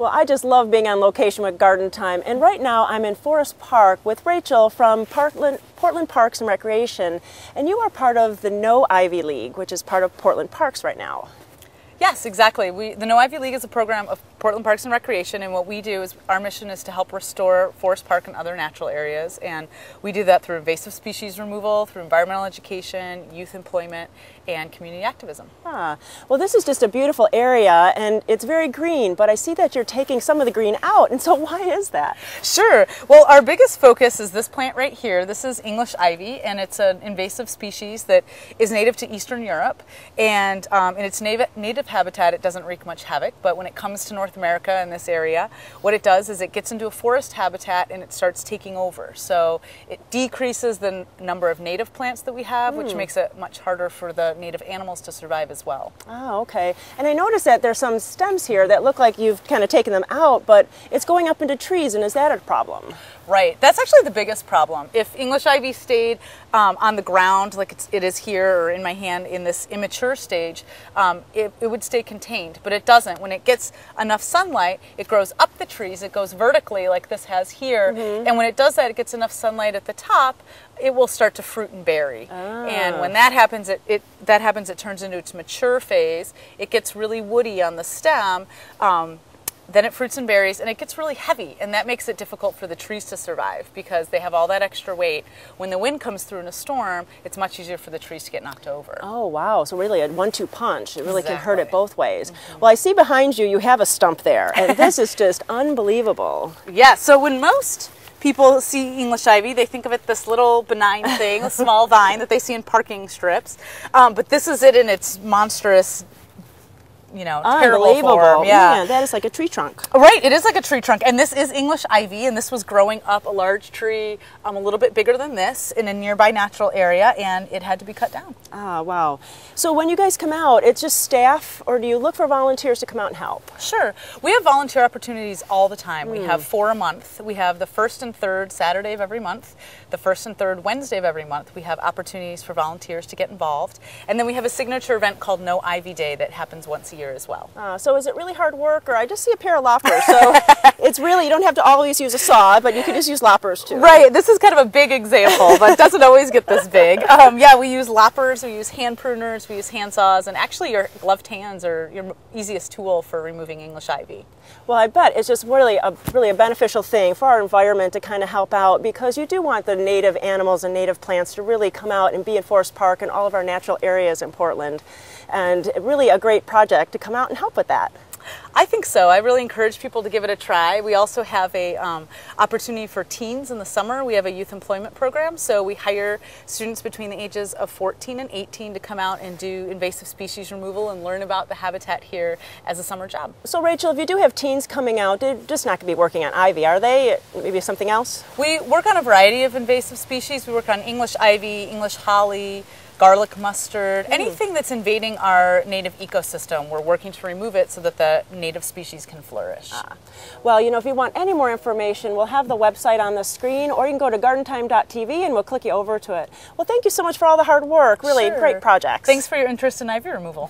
Well, I just love being on location with Garden Time, and right now I'm in Forest Park with Rachel from Portland Parks and Recreation, and you are part of the No Ivy League, which is part of Portland Parks right now. Yes, exactly. The No Ivy League is a program of Portland Parks and Recreation, and what we do is our mission is to help restore Forest Park and other natural areas, and we do that through invasive species removal, through environmental education, youth employment, and community activism. Ah, well, this is just a beautiful area, and it's very green, but I see that you're taking some of the green out, and so why is that? Sure. Well, our biggest focus is this plant right here. This is English ivy, and it's an invasive species that is native to Eastern Europe, and in its native habitat it doesn't wreak much havoc, but when it comes to North America in this area, what it does is it gets into a forest habitat and it starts taking over. So it decreases the number of native plants that we have, which makes it much harder for the native animals to survive as well. Oh, okay. And I noticed that there's some stems here that look like you've kind of taken them out, but it's going up into trees, and is that a problem? Right. That's actually the biggest problem. If English ivy stayed on the ground like it is here or in my hand in this immature stage, it would stay contained, but it doesn't. When it gets enough sunlight, it grows up the trees, it goes vertically like this has here, and when it does that, it gets enough sunlight at the top, it will start to fruit and berry. And when that happens, it turns into its mature phase. It gets really woody on the stem. Then it fruits and berries, and it gets really heavy, and that makes it difficult for the trees to survive because they have all that extra weight. When the wind comes through in a storm, it's much easier for the trees to get knocked over. Oh, wow. So really a 1-2 punch. It really can hurt it both ways. Well, I see behind you, you have a stump there, and this is just unbelievable. Yeah, so when most people see English ivy, they think of it this little benign thing, a small vine that they see in parking strips, but this is it in its monstrous, terrible form. Yeah, man, that is like a tree trunk. Right, it is like a tree trunk, and this is English ivy, and this was growing up a large tree, a little bit bigger than this, in a nearby natural area, and it had to be cut down. Ah, wow. So when you guys come out, it's just staff, or do you look for volunteers to come out and help? Sure. We have volunteer opportunities all the time. We have 4 a month. We have the first and third Saturday of every month, the first and third Wednesday of every month. We have opportunities for volunteers to get involved, and then we have a signature event called No Ivy Day that happens once a year as well. So is it really hard work, or I just see a pair of loppers, so it's really, you don't have to always use a saw, but you can just use loppers too. Right, this is kind of a big example, but it doesn't always get this big. Yeah, we use loppers, we use hand pruners, we use hand saws, and actually your gloved hands are your easiest tool for removing English ivy. Well, I bet it's just really a beneficial thing for our environment to kind of help out, because you do want the native animals and native plants to really come out and be in Forest Park and all of our natural areas in Portland. And really a great project to come out and help with that. I think so. I really encourage people to give it a try. We also have a opportunity for teens in the summer. We have a youth employment program, so we hire students between the ages of 14 and 18 to come out and do invasive species removal and learn about the habitat here as a summer job. So Rachel, if you do have teens coming out, they're just not going to be working on ivy, are they? Maybe something else? We work on a variety of invasive species. We work on English ivy, English holly, garlic mustard, anything that's invading our native ecosystem. We're working to remove it so that the native species can flourish. Well, if you want any more information, we'll have the website on the screen, or you can go to gardentime.tv and we'll click you over to it. Well, thank you so much for all the hard work. Really great projects. Thanks for your interest in ivy removal.